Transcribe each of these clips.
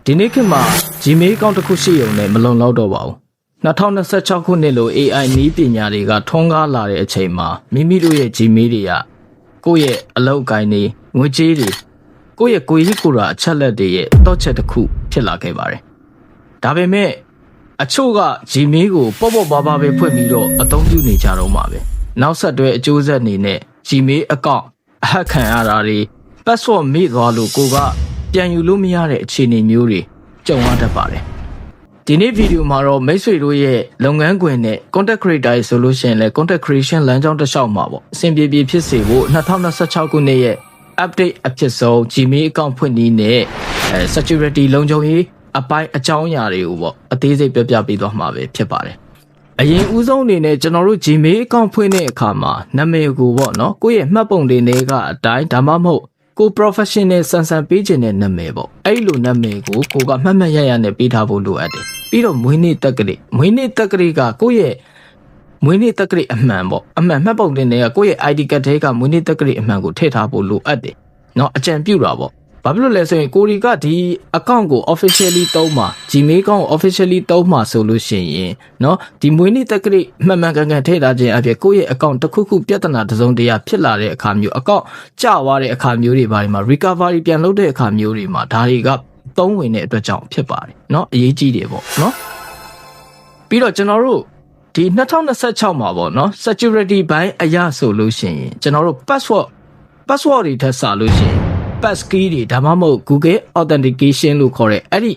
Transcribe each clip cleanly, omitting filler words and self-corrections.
ဒီနေ့ခေတ်မှာ Gmail အကောင့်တစ်ခုရှိရုံနဲ့မလုံလောက်တော့ပါဘူး2026ခုနှစ်လို AI နည်းပညာတွေကထွန်းကားလာတဲ့အချိန်မှာမိမိတို့ရဲ့ Gmail တွေကကိုယ့်ရဲ့အလုပ်ကိုင်းတွေငွေကြေးတွေကိုယ့်ရဲ့ကိုယ်ရေးကိုယ်ရာအချက်လက်တွေရဲ့တော့ချက်တစ်ခုဖြစ်လာခဲ့ပါတယ်ဒါပေမဲ့အချို့က Gmail ကိုပေါ့ပါပဲဖွင့်ပြီးတော့အသုံးပြုနေကြတော့မှာပဲနောက်ဆက်တွဲအကျိုးဆက်အနေနဲ့ Gmail အကောင့်အဟက်ခံရတာတွေ password မိသွားလို့ကိုကပြန်ယူလို့မရတဲ့အခြေအနေမျိုးတွေကြုံရတတ်ပါတယ်ဒီနေ့ဗီဒီယိုမှာတော့မိတ်ဆွေတို့ရဲ့လုပ်ငန်းခွင်နဲ့ content creator ဆိုလို့ရှိရင်လည်း content creation လမ်းကြောင်းတစ်လျှောက်မှာပေါ့အဆင်ပြေဖြစ်စေဖို့2026ခုနှစ်ရဲ့ update အဖြစ်ဆုံး Gmail အကောင့်ဖွင့်နည်းနဲ့security လုံခြုံရေးအပိုင်းအကြောင်းအရာတွေကိုပေါ့အသေးစိတ်ပြပေးသွားမှာပဲဖြစ်ပါတယ်အရင်ဦးဆုံးအနေနဲ့ကျွန်တော်တို့ Gmail အကောင့်ဖွင့်တဲ့အခါမှာနာမည်ကိုပေါ့နော်ကိုယ့်ရဲ့မှတ်ပုံတင်တွေကအတိုင်းဒါမှမဟုတ်ကို professional ဆန်ပေးခြင်းတဲ့နာမည်ပေါ့အဲ့လိုနာမည်ကိုကိုကမှတ်ရနဲ့ပေးထားဖို့လိုအပ်တယ်ပြီးတော့မွေးနေ့တက္ကရာမွေးနေ့တက္ကရာကကိုယ့်ရဲ့မွေးနေ့တက္ကရာအမှန်ပေါ့အမှန်မှတ်ပုံတင်တွေကကိုယ့်ရဲ့ ID ကတ်ထဲကမွေးနေ့တက္ကရာအမှန်ကိုထည့်ထားဖို့လိုအပ်တယ်เนาะအကြံပြုတာပေါ့ဘာဖြစ်လို့လဲဆိုရင်ကိုရီကဒီ account ကို officially သုံးမှာ Gmail account ကို officially သုံးမှာဆိုလို့ရှိရင်เนาะဒီမွေးနေ့တက္ကရာမှန်ကန်ထည့်ထားခြင်းအပြင်ကိုယ့်ရဲ့ account တစ်ခုပြဿနာတစ်စုံတရာဖြစ်လာတဲ့အခါမျိုး account ကျသွားတဲ့အခါမျိုးတွေဘာတွေမှာ recovery ပြန်လုပ်တဲ့အခါမျိုးတွေမှာဒါတွေကသုံးဝင်တဲ့အတွက်ကြောင့်ဖြစ်ပါတယ်เนาะအရေးကြီးတယ်ပေါ့เนาะပြီးတော့ကျွန်တော်တို့ဒီ2026မှာပေါ့เนาะ security ဘိုင်းအရာဆိုလို့ရှိရင်ကျွန်တော်တို့ password တွေထပ်စားလို့ရှိရင်passkey တွေဒါမှမဟုတ် Google authentication လို့ခေါ်တဲ့အဲ့ဒီ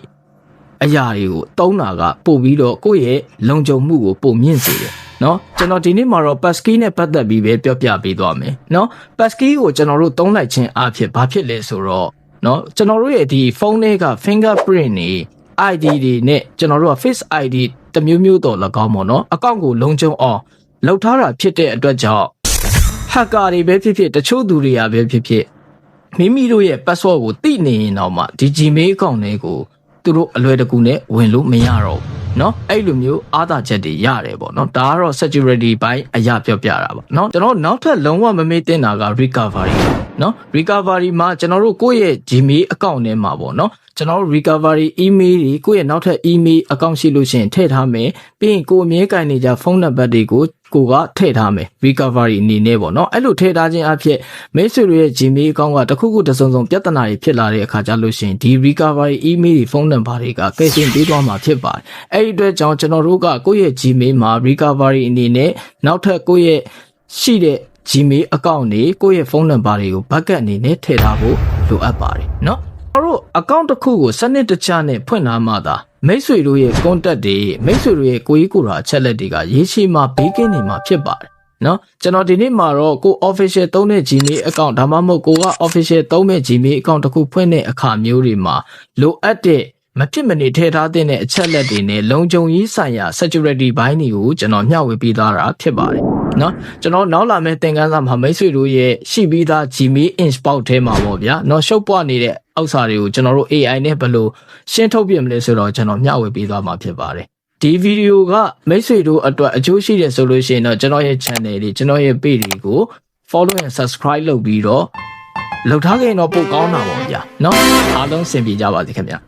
အရာတွေကိုသုံးတာကပို့ပြီးတော့ကိုယ့်ရဲ့လုံခြုံမှုကိုပိုမြင့်စေတယ်เนาะကျွန်တော်ဒီနေ့မှာတော့ passkey နဲ့ပတ်သက်ပြီးပဲပြောပြပေးသွားမယ်เนาะ passkey ကိုကျွန်တော်တို့သုံးလိုက်ခြင်းအဖြစ်ဘာဖြစ်လဲဆိုတော့เนาะကျွန်တော်တို့ရဲ့ဒီဖုန်းထဲက fingerprint တွေ ID တွေနဲ့ကျွန်တော်တို့က face ID တမျိုးတော့၎င်းပေါ့เนาะအကောင့်ကိုလုံခြုံအောင်လောက်ထားတာဖြစ်တဲ့အတွက်ကြောင့် hacker တွေပဲဖြစ်တချို့သူတွေကပဲဖြစ်မိမိတို့ရဲ့ password ကိုသိနေရင်တော့မှဒီ Gmail account တွေကိုသူတို့အလွယ်တကူနဲ့ဝင်လို့မရတော့ဘူးเนาะအဲ့လိုမျိုးအားသာချက်တွေရတယ်ပေါ့เนาะဒါကတော့ security ဘိုင်းအရာပြောပြတာပေါ့เนาะကျွန်တော်နောက်ထပ်လုံးဝမမေ့တင်တာက recovery เนาะ recovery မှာကျွန်တော်တို့ကိုယ့်ရဲ့ Gmail account ထဲမှာပေါ့เนาะကျွန်တော်တို့ recovery email တွေကိုယ့်ရဲ့နောက်ထပ် email account ရှိလို့ရှိရင်ထည့်ထားမယ်ပြီးရင်ကိုယ်အမြဲကင်နေကြဖုန်းနံပါတ်တွေကိုကထည့်ထားမယ် recovery အနေနဲ့ပေါ့เนาะအဲ့လိုထည့်ထားခြင်းအဖြစ်မိတ်ဆွေတို့ရဲ့ Gmail account ကတခုခုတစုံပြဿနာတွေဖြစ်လာတဲ့အခါကျလို့ရှိရင်ဒီ recovery email တွေဖုန်းနံပါတ်တွေကကဲတင်ပေးသွားမှာဖြစ်ပါတယ်အဲ့ဒီအတွက်ကြောင့်ကျွန်တော်တို့ကကိုယ့်ရဲ့ Gmail မှာ recovery အနေနဲ့နောက်ထပ်ကိုယ့်ရဲ့ရှိတဲ့ Gmail account တွေကိုယ့်ရဲ့ဖုန်းနံပါတ်တွေကို backup အနေနဲ့ထည့်ထားဖို့လိုအပ်ပါတယ်เนาะတို့ account တစ်ခုကိုစနစ်တကျနဲ့ဖွင့်ထားမှသာမိတ်ဆွေတို့ရဲ့ contact တွေမိတ်ဆွေတို့ရဲ့ကိုယ်ရေးကိုယ်ရာအချက်လက်တွေကရေးရှိမှဘေးကင်းနေမှာဖြစ်ပါတယ်เนาะကျွန်တော်ဒီနေ့မှာတော့ကို official သုံးတဲ့ Gmail account ဒါမှမဟုတ်ကိုက official သုံးမဲ့ Gmail account တစ်ခုဖွင့်တဲ့အခါမျိုးတွေမှာလိုအပ်တဲ့မဖြစ်မနေထည့်ထားတဲ့အချက်လက်တွေနဲ့လုံခြုံရေးဆိုင်ရာ security ဘိုင်းတွေကိုကျွန်တော်မျှဝေပေးသားတာဖြစ်ပါတယ်เนาะကျွန်တော်နောက်လာမယ့်သင်ခန်းစာမှာမိတ်ဆွေတို့ရဲ့ရှိပြီးသား Gmail inbox ထဲမှာပေါ့ဗျာเนาะရှုပ်ပွားနေတဲ့အောက်စာတွေကိုကျွန်တော်တို့ AI နဲ့ဘယ်လိုရှင်းထုတ်ပြမလဲဆိုတော့ကျွန်တော်မျှဝေပေးသွားမှာဖြစ်ပါတယ်ဒီဗီဒီယိုကမိတ်ဆွေတို့အတွက်အကျိုးရှိတယ်ဆိုလို့ရှိရင်တော့ကျွန်တော်ရဲ့ channel တွေကျွန်တော်ရဲ့ page တွေကို follow and subscribe လုပ်ပြီးတော့လုပ်ထားခဲ့ရင်တော့ပိုကောင်းတာပေါ့ဗျာเนาะအားလုံးစင်ပြေကြပါစေခင်ဗျာ